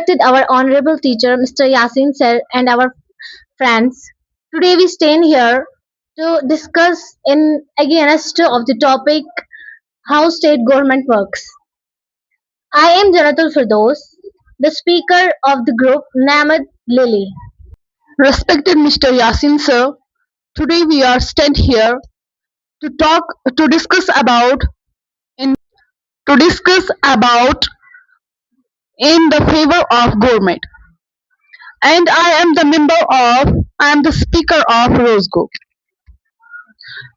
respected our honorable teacher, Mr. Yasin sir, and our friends. Today we stand here to discuss in against of the topic how state government works. I am Janatul Firdos, the speaker of the group named Lily. Respected Mr. Yasin sir, today we are stand here to talk to in discuss about in the favor of government. And I am the speaker of Rosego.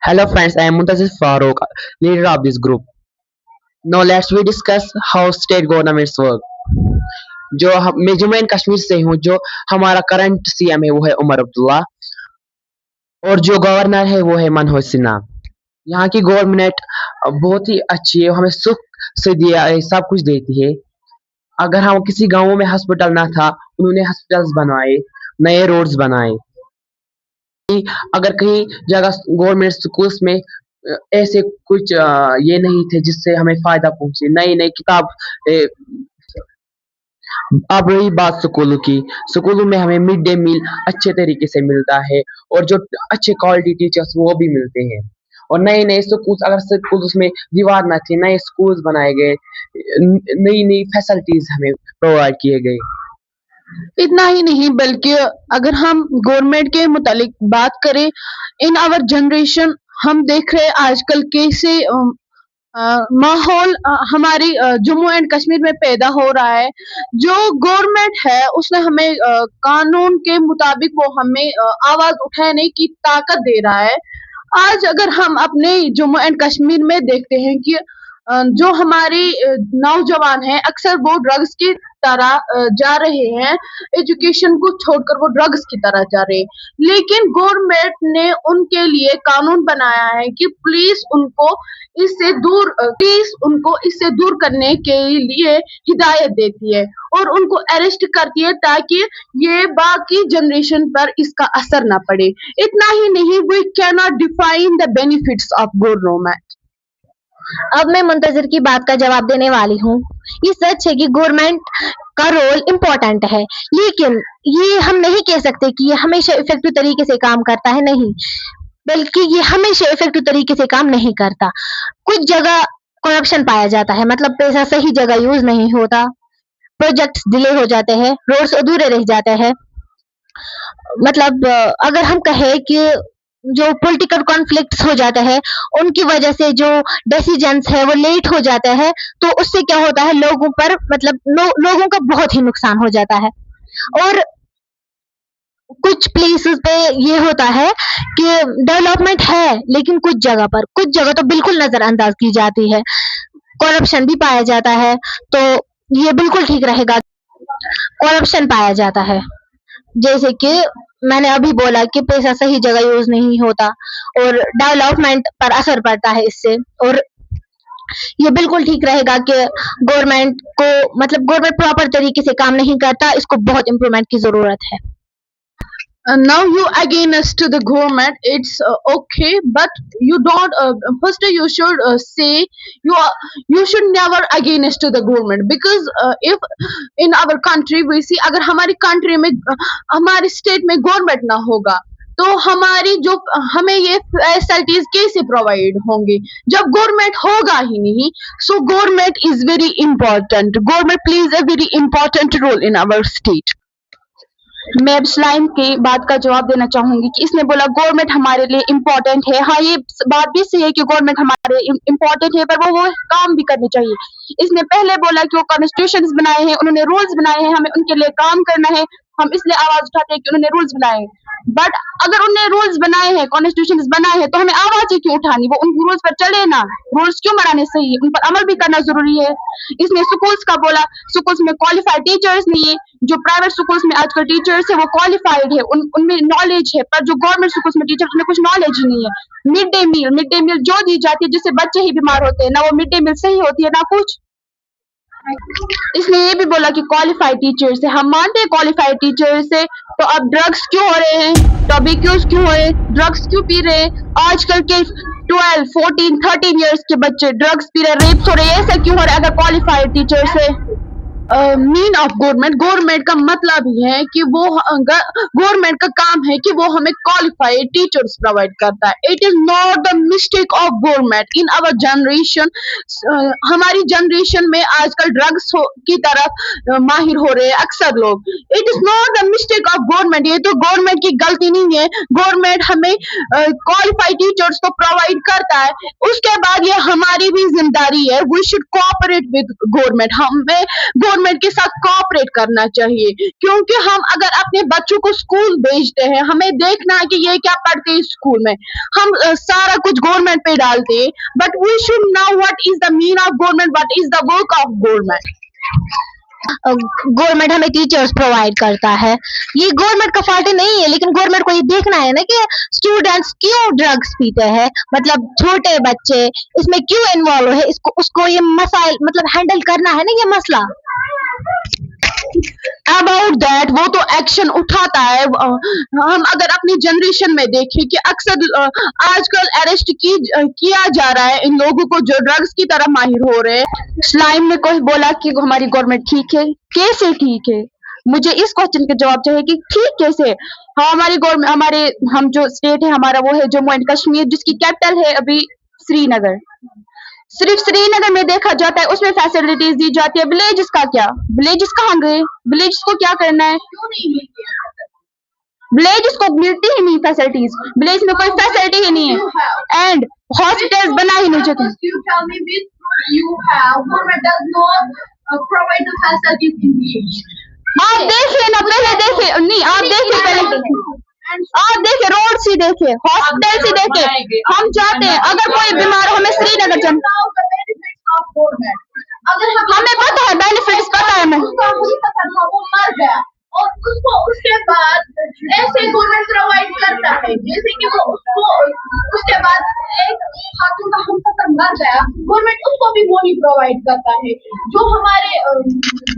Hello friends, I am Muntazir Farooq, leader of this group. Now let's we discuss how state governments work. मैं Jammu and Kashmir से हूँ। जो हमारा current CM है वो है उमर अब्दुल्ला और जो गवर्नर है वो है मनोज सिन्हा। यहाँ की गवर्नमेंट बहुत ही अच्छी है, हमें सुख से दिया है, सब कुछ देती है। अगर हम किसी गाँव में हॉस्पिटल ना था, उन्होंने हॉस्पिटल्स बनवाए, नए रोड्स बनाए। अगर कहीं जगह गवर्नमेंट स्कूल्स में ऐसे कुछ ये नहीं थे जिससे हमें फायदा पहुंचे, नई नई किताब अब रही बात स्कूलों की, स्कूलों में हमें मिड डे मील अच्छे तरीके से मिलता है और जो अच्छे क्वालिटी टीचर्स वो भी मिलते हैं और नए नए स्कूल्स, अगर स्कूल उसमें दीवार ना थी, नए स्कूल्स बनाए गए, नई नई फैसिलिटीज हमें प्रोवाइड किए गए। इतना ही नहीं बल्कि अगर हम गवर्नमेंट के मुतालिक बात करें, इन आवर जनरेशन हम देख रहे आजकल कैसे माहौल हमारी जम्मू एंड कश्मीर में पैदा हो रहा है। जो गवर्नमेंट है उसने हमें कानून के मुताबिक वो हमें आवाज उठाने की ताकत दे रहा है। आज अगर हम अपने जम्मू एंड कश्मीर में देखते हैं कि जो हमारे नौजवान हैं अक्सर वो ड्रग्स की तरह जा रहे हैं, एजुकेशन को छोड़कर वो ड्रग्स की तरह जा रहे हैं। लेकिन गवर्नमेंट ने उनके लिए कानून बनाया है कि प्लीज उनको इससे दूर करने के लिए हिदायत देती है और उनको अरेस्ट करती है ताकि ये बाकी जनरेशन पर इसका असर ना पड़े। इतना ही नहीं, we can not define the benefits of government. अब मैं मुंतजिर की बात का जवाब देने वाली हूँ। ये सच है कि गवर्नमेंट का रोल इम्पोर्टेंट है, लेकिन ये हम नहीं कह सकते कि ये हमेशा इफेक्टिव तरीके से काम करता है, नहीं, बल्कि ये हमेशा इफेक्टिव तरीके से काम नहीं करता। कुछ जगह करप्शन पाया जाता है, मतलब पैसा सही जगह यूज नहीं होता, प्रोजेक्ट्स डिले हो जाते हैं, रोड्स अधूरे रह जाते हैं। मतलब अगर हम कहें कि जो पॉलिटिकल कॉन्फ्लिक्ट्स हो जाते हैं उनकी वजह से जो डिसीजंस है वो लेट हो जाते हैं, तो उससे क्या होता है, लोगों पर मतलब लोगों का बहुत ही नुकसान हो जाता है। और कुछ प्लेसेस पे ये होता है कि डेवलपमेंट है लेकिन कुछ जगह तो बिल्कुल नजरअंदाज की जाती है, करप्शन भी पाया जाता है। तो ये बिल्कुल ठीक रहेगा, करप्शन पाया जाता है, जैसे कि मैंने अभी बोला कि पैसा सही जगह यूज नहीं होता और डेवलपमेंट पर असर पड़ता है इससे। और ये बिल्कुल ठीक रहेगा कि गवर्नमेंट प्रॉपर तरीके से काम नहीं करता, इसको बहुत इम्प्रूवमेंट की जरूरत है। Now you against to the government, it's okay, but you don't first you should say you should never against to the government, because if in our country we see अगर हमारी कंट्री में हमारे state में government ना होगा तो हमें ये फैसिलिटीज कैसे प्रोवाइड होंगी जब गवर्नमेंट होगा ही नहीं। So government is very important, government plays a very important role in our state. मैं अब स्लाइम की बात का जवाब देना चाहूंगी कि इसने बोला गवर्नमेंट हमारे लिए इम्पोर्टेंट है। हाँ, ये बात भी सही है कि गवर्नमेंट हमारे इम्पोर्टेंट है, पर वो काम भी करने चाहिए। इसने पहले बोला कि वो कॉन्स्टिट्यूशन बनाए हैं, उन्होंने रूल्स बनाए हैं, हमें उनके लिए काम करना है, हम इसलिए आवाज उठाते हैं कि उन्होंने रूल्स बनाए हैं। बट अगर उन्होंने रूल्स बनाए हैं, कॉन्स्टिट्यूशन बनाए हैं, तो हमें आवाज ही क्यों उठानी, वो उन रूल्स पर चले ना, रूल्स क्यों बनाने सही है, उन पर अमल भी करना जरूरी है। इसने स्कूल्स का बोला, स्कूल्स में क्वालिफाइड टीचर्स नहीं है, जो प्राइवेट स्कूल्स में आजकल टीचर्स है वो क्वालिफाइड है, उनमें नॉलेज है, पर जो गवर्नमेंट स्कूल्स में टीचर्स में कुछ नॉलेज ही नहीं है। मिड डे मील जो दी जाती है जिससे बच्चे ही बीमार होते हैं, ना वो मिड डे मील सही होती है ना कुछ। इसने ये भी बोला कि क्वालिफाइड टीचर्स है, हम मानते हैं क्वालिफाइड टीचर्स है, तो अब ड्रग्स क्यों हो रहे हैं, टॉबिक्यूज क्यों हो रहे हैं, ड्रग्स क्यों पी रहे हैं आजकल के 12, 14, 13 इयर्स के बच्चे ड्रग्स पी रहे, रेप्स हो रहे हैं, ऐसा क्यों हो रहा है अगर क्वालिफाइड टीचर्स है। मीन ऑफ गवर्नमेंट, गवर्नमेंट का मतलब ही है कि वो गवर्नमेंट का काम है कि वो हमें क्वालिफाइड टीचर्स प्रोवाइड करता है. It is not the mistake of government in our generation. हमारी जनरेशन में आजकल ड्रग्स की तरफ माहिर हो रहे हैं अक्सर लोग. It is not the mistake of government, ये तो गवर्नमेंट की गलती नहीं है. गवर्नमेंट हमें क्वालिफाइड टीचर्स तो प्रोवाइड करता है, उसके बाद ये हमारी भी जिम्मेदारी है. We should cooperate with government. हमें गवर्नमेंट के साथ कोऑपरेट करना चाहिए, क्योंकि हम अगर अपने बच्चों को स्कूल भेजते हैं, हमें देखना है कि ये क्या पढ़ते हैं स्कूल में. हम सारा कुछ गवर्नमेंट पे डालते हैं, but we should know what is the mean of government, what is the work of government. Government हमें टीचर्स प्रोवाइड करता है, ये गवर्नमेंट का फॉल्ट नहीं है, लेकिन गवर्नमेंट को ये देखना है ना कि स्टूडेंट्स क्यों ड्रग्स पीते हैं, मतलब छोटे बच्चे इसमें क्यों इन्वॉल्व है, इसको उसको ये मसाइल मतलब हैंडल करना है ना, ये मसला. अबाउट दैट वो तो एक्शन उठाता है. हम अगर अपनी जनरेशन में देखें कि अक्सर आजकल अरेस्ट किया जा रहा है इन लोगों को जो ड्रग्स की तरह माहिर हो रहे हैं. स्लाइम ने कोई बोला कि हमारी गवर्नमेंट ठीक है, कैसे ठीक है? मुझे इस क्वेश्चन का जवाब चाहिए कि ठीक कैसे? हाँ, हमारी गवर्नमेंट, हम जो स्टेट है हमारा वो है जम्मू एंड कश्मीर, जिसकी कैपिटल है अभी श्रीनगर. सिर्फ श्रीनगर में देखा जाता है उसमें फैसिलिटीज दी जाती है. विलेजेस का क्या? विलेजेस कहाँ गए? विलेजेस को क्या करना है? विलेजेस को मिलती ही नहीं फैसिलिटीज. विलेज में कोई फैसिलिटी ही नहीं है, एंड हॉस्पिटल्स बना ही नहीं जाते. You tell me which you have. Government does not provide the facilities in village. आप देखिए ना, पहले देखिए, नहीं आप देखिए पहले, आप देखिए रोड ही देखिए, हॉस्पिटल ही देखिए. हम चाहते हैं अगर कोई बीमार हो हमें श्रीनगर जाना. हमें पता है बेनिफिट्स, पता है हमें. वो मर गया और उसको उसके बाद ऐसे गवर्नमेंट प्रोवाइड करता है जैसे कि वो उसको उसके बाद एक खातून का हमसफर मर गया, गवर्नमेंट उसको भी मोनी प्रोवाइड करता है. जो हमारे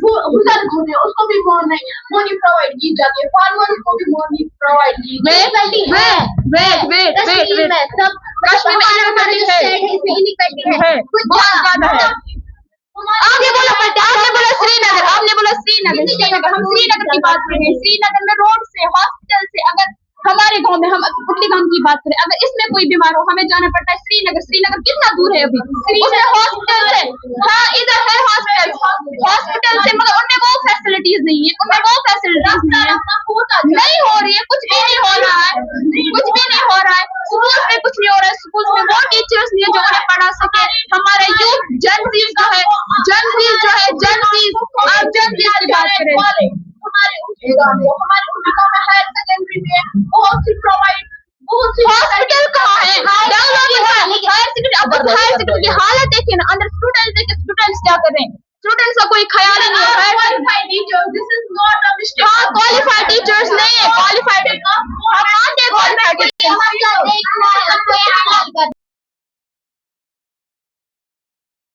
बुजुर्ग होते हैं उसको भी मोनी प्रोवाइड की जाती है. फार्मर्स को भी मोनी प्रोवाइड की जाती है. वेट कश्मीर में सब कश्मीर में इनइक्वालिटी है, बहुत ज्यादा है. आपने बोला श्रीनगर, हम श्रीनगर की बात कर रहे हैं. श्रीनगर में रोड से, हॉस्पिटल से, अगर हमारे गांव में हम कुटली गांव की बात करें, अगर इसमें कोई बीमार हो हमें जाना पड़ता है श्रीनगर. श्रीनगर कितना दूर है अभी? उसमें हॉस्पिटल है, हाँ इधर है हॉस्पिटल से, मगर उनमें वो फैसिलिटीज नहीं है, नहीं हो रही है, कुछ भी नहीं हो रहा है, स्कूल में कुछ नहीं हो रहा है. स्कूल में वो टीचर्स नहीं है जो उन्हें पढ़ा सके. हमारा यूथ जनजीज जो है, आप जनजीज की बात करें. हमारे में हायर सेकेंडरी में बहुत सी हॉस्पिटल कहाँ है? हायर सेकेंडरी की हालत देखिए ना, अंदर स्टूडेंट देखिए